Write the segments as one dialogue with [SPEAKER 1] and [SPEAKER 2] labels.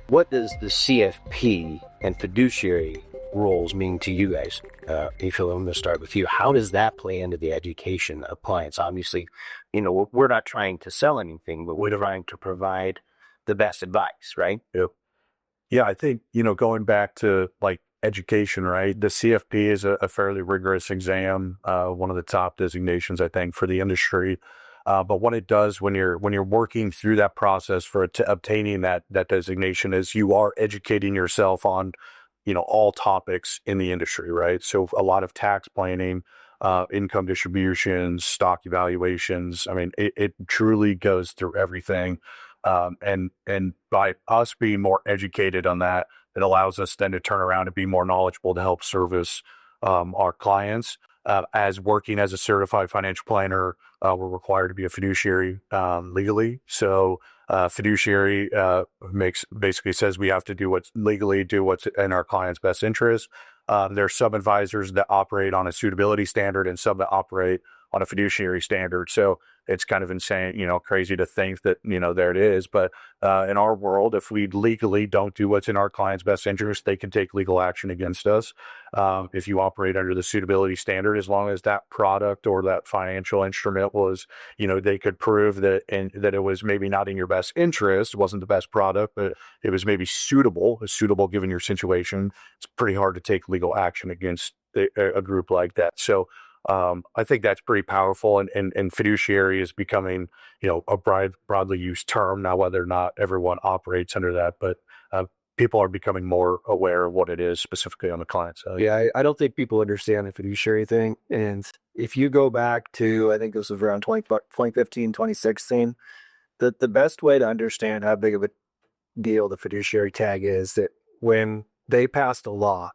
[SPEAKER 1] What does the CFP and fiduciary roles mean to you guys? Phil, I'm going to start with you. How does that play into the education of clients? Obviously, we're not trying to sell anything, but we're trying to provide the best advice, right?
[SPEAKER 2] Yep. Yeah, I think, going back to like education, right? The CFP is a fairly rigorous exam, one of the top designations, I think, for the industry. But what it does when you're working through that process for obtaining that designation is you are educating yourself on, all topics in the industry, right? So a lot of tax planning, income distributions, stock evaluations. I mean, it truly goes through everything. And by us being more educated on that, it allows us then to turn around and be more knowledgeable to help service our clients. As working as a certified financial planner, we're required to be a fiduciary legally. So fiduciary basically says we have to do what's in our client's best interest. There's sub advisors that operate on a suitability standard and some that operate on a fiduciary standard. So it's kind of insane, crazy to think that, there it is. But in our world, if we legally don't do what's in our client's best interest, they can take legal action against us. If you operate under the suitability standard, as long as that product or that financial instrument was, they could prove that that it was maybe not in your best interest, wasn't the best product, but it was maybe suitable given your situation. It's pretty hard to take legal action against a group like that. So I think that's pretty powerful, and fiduciary is becoming, a broadly used term now, whether or not everyone operates under that, but people are becoming more aware of what it is specifically on the client side.
[SPEAKER 3] Yeah, I don't think people understand the fiduciary thing. And if you go back to, I think this was around 2015, 2016, the best way to understand how big of a deal the fiduciary tag is that when they passed a law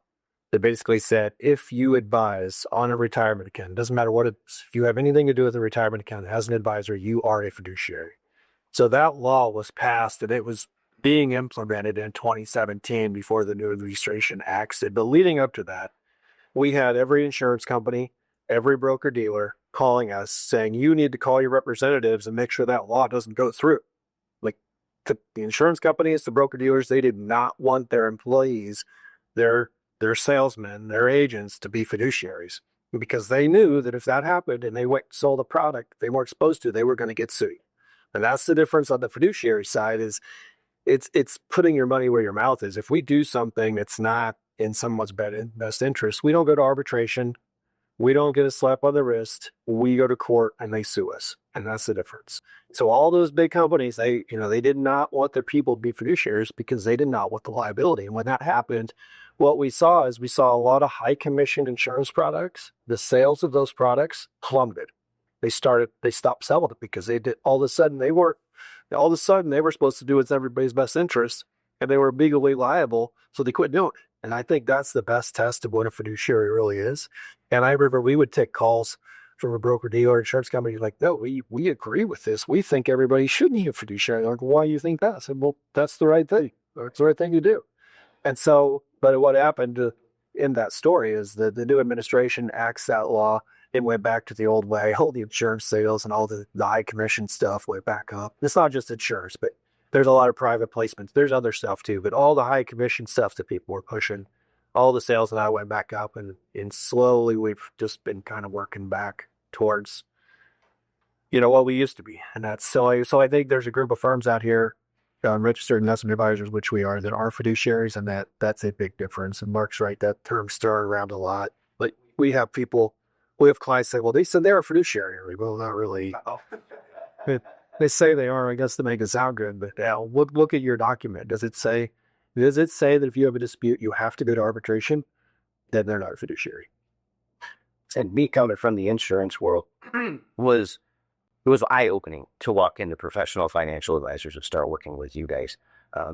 [SPEAKER 3] that basically said, if you advise on a retirement account, doesn't matter what it is, if you have anything to do with a retirement account as an advisor, you are a fiduciary. So that law was passed and it was being implemented in 2017 before the new administration acted. But leading up to that, we had every insurance company, every broker dealer calling us saying, you need to call your representatives and make sure that law doesn't go through. Like the insurance companies, the broker dealers, they did not want their employees, their salesmen, their agents to be fiduciaries because they knew that if that happened and they went and sold a product they weren't supposed to, they were going to get sued. And that's the difference on the fiduciary side is it's putting your money where your mouth is. If we do something that's not in someone's best interest, we don't go to arbitration. We don't get a slap on the wrist. We go to court and they sue us. And that's the difference. So all those big companies, they did not want their people to be fiduciaries because they did not want the liability. And when that happened, what we saw a lot of high commission insurance products. The sales of those products plummeted. They stopped selling it because all of a sudden they were supposed to do what's everybody's best interest and they were legally liable. So they quit doing it. And I think that's the best test of what a fiduciary really is. And I remember we would take calls from a broker dealer insurance company like, no, we agree with this. We think everybody should need a fiduciary. Like, why do you think that? I said, well, that's the right thing. That's the right thing to do. And so, but what happened in that story is that the new administration axed that law. It went back to the old way. All the insurance sales and all the high commission stuff went back up. It's not just insurance, but there's a lot of private placements. There's other stuff too, but all the high commission stuff that people were pushing, all the sales and that went back up, and slowly we've just been kind of working back towards, what we used to be. And that's so I think there's a group of firms out here, registered investment advisors, which we are, that are fiduciaries, and that's a big difference. And Mark's right, that term's thrown around a lot. But we have clients say, well, they said they're a fiduciary. Well, not really. They say they are, I guess, to make it sound good. But now look at your document. Does it say that if you have a dispute, you have to go to arbitration? Then they're not a fiduciary.
[SPEAKER 1] And me coming from the insurance world was eye-opening to walk into professional financial advisors and start working with you guys.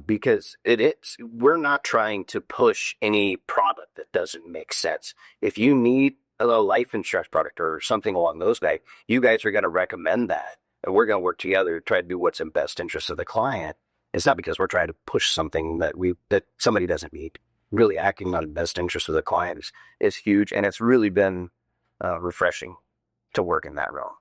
[SPEAKER 1] Because we're not trying to push any product that doesn't make sense. If you need a life insurance product or something along those lines, you guys are going to recommend that. And we're going to work together to try to do what's in best interest of the client. It's not because we're trying to push something that somebody doesn't need. Really acting on the best interest of the client is huge. And it's really been refreshing to work in that realm.